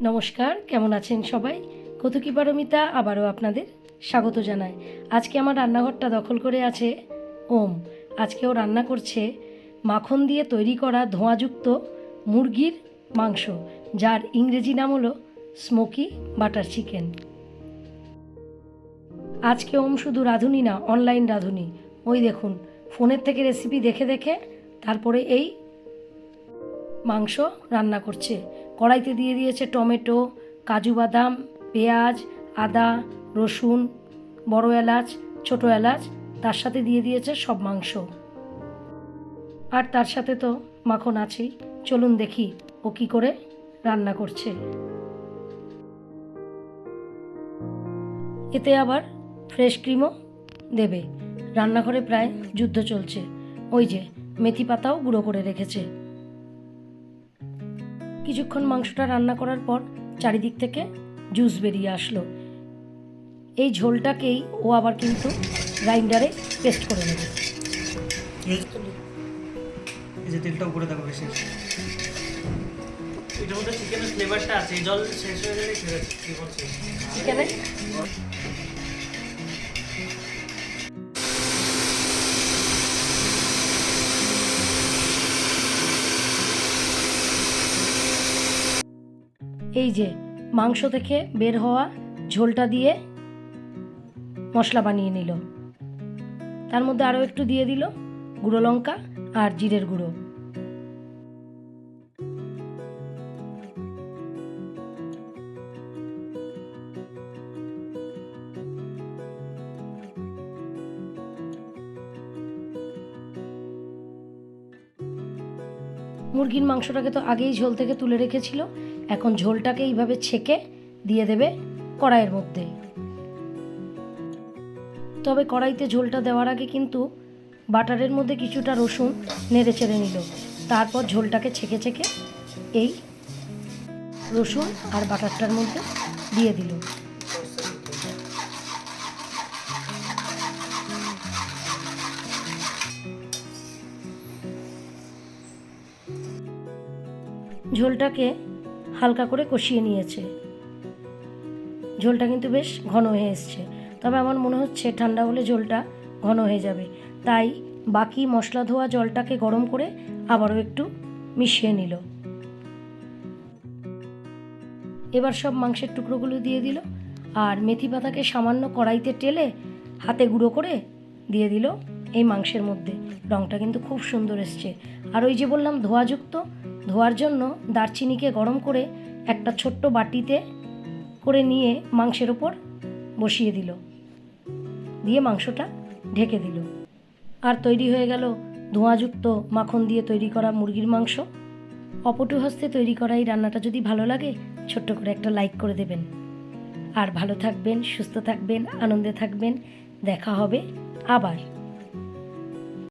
নমস্কার, কেমন আছেন সবাই? কৌতুকি পারমিতা আবারও আপনাদের স্বাগত জানাই। আজকে আমার রান্নাঘরটা দখল করে আছে ওম। আজকে ও রান্না করছে মাখন দিয়ে তৈরি করা ধোঁয়াযুক্ত মুরগির মাংস, যার ইংরেজি নাম হলো স্মোকি বাটার চিকেন। আজকে ওম শুধু রাঁধুনি না, অনলাইন রাঁধুনি। ওই দেখুন, ফোনের থেকে রেসিপি দেখে দেখে তারপরে এই মাংস রান্না করছে। কড়াইতে দিয়ে দিয়েছে টমেটো, কাজু বাদাম, পেঁয়াজ, আদা, রসুন, বড় এলাচ, ছোটো এলাচ, তার সাথে দিয়ে দিয়েছে সব মাংস। আর তার সাথে তো মাখন আছেই। চলুন দেখি ও কী করে রান্না করছে। এতে আবার ফ্রেশ ক্রিমও দেবে। রান্নাঘরে প্রায় যুদ্ধ চলছে। ওই যে মেথি পাতাও গুঁড়ো করে রেখেছে। কিছুক্ষণ মাংসটা রান্না করার পর চারিদিক থেকে জুস বেরিয়ে আসলো। এই ঝোলটাকেই ও আবার কিন্তু গ্রাইন্ডারে পেস্ট করে নেবে। এই যে তেলটা উপরে দেখো বেশি, এটার মধ্যে চিকেনের ফ্লেভারটা আছে। জল শেষ হয়ে গেলে কি করছে চিকেনে এই যে মাংস থেকে বের হওয়া ঝোলটা দিয়ে মশলা বানিয়ে নিল। তার মধ্যে আরও একটু দিয়ে দিল গুঁড়ো লঙ্কা আর জিরের গুঁড়ো। মুরগির মাংসটাকে তো আগেই ঝোল থেকে তুলে রেখেছিল, এখন ঝোলটাকে এইভাবে ছেঁকে দিয়ে দেবে কড়াইয়ের মধ্যে। তবে কড়াইতে ঝোলটা দেওয়ার আগে কিন্তু বাটারের মধ্যে কিছুটা রসুন নেড়ে চেড়ে নিল। তারপর ঝোলটাকে ছেঁকে ছেঁকে এই রসুন আর বাটারটার মধ্যে দিয়ে দিল। ঝোলটাকে হালকা করে কষিয়ে নিয়েছে। ঝোলটা কিন্তু বেশ ঘন হয়ে এসছে, তবে আমার মনে হচ্ছে ঠান্ডা হলে ঝোলটা ঘন হয়ে যাবে। তাই বাকি মশলা ধোয়া জলটাকে গরম করে আবারও একটু মিশিয়ে নিল। এবার সব মাংসের টুকরোগুলো দিয়ে দিল আর মেথি পাতাকে সামান্য কড়াইতে টেলে হাতে গুঁড়ো করে দিয়ে দিল এই মাংসের মধ্যে। রঙটা কিন্তু খুব সুন্দর এসছে। আর ওই যে বললাম ধোঁয়াযুক্ত, ধোয়ার জন্য দারচিনিকে গরম করে একটা ছোট্ট বাটিতে করে নিয়ে মাংসের ওপর বসিয়ে দিল, দিয়ে মাংসটা ঢেকে দিল। আর তৈরি হয়ে গেল ধোঁয়াযুক্ত মাখন দিয়ে তৈরি করা মুরগির মাংস। অপটু হস্তে তৈরি করা এই রান্নাটা যদি ভালো লাগে, ছোট্ট করে একটা লাইক করে দেবেন। আর ভালো থাকবেন, সুস্থ থাকবেন, আনন্দে থাকবেন। দেখা হবে আবার।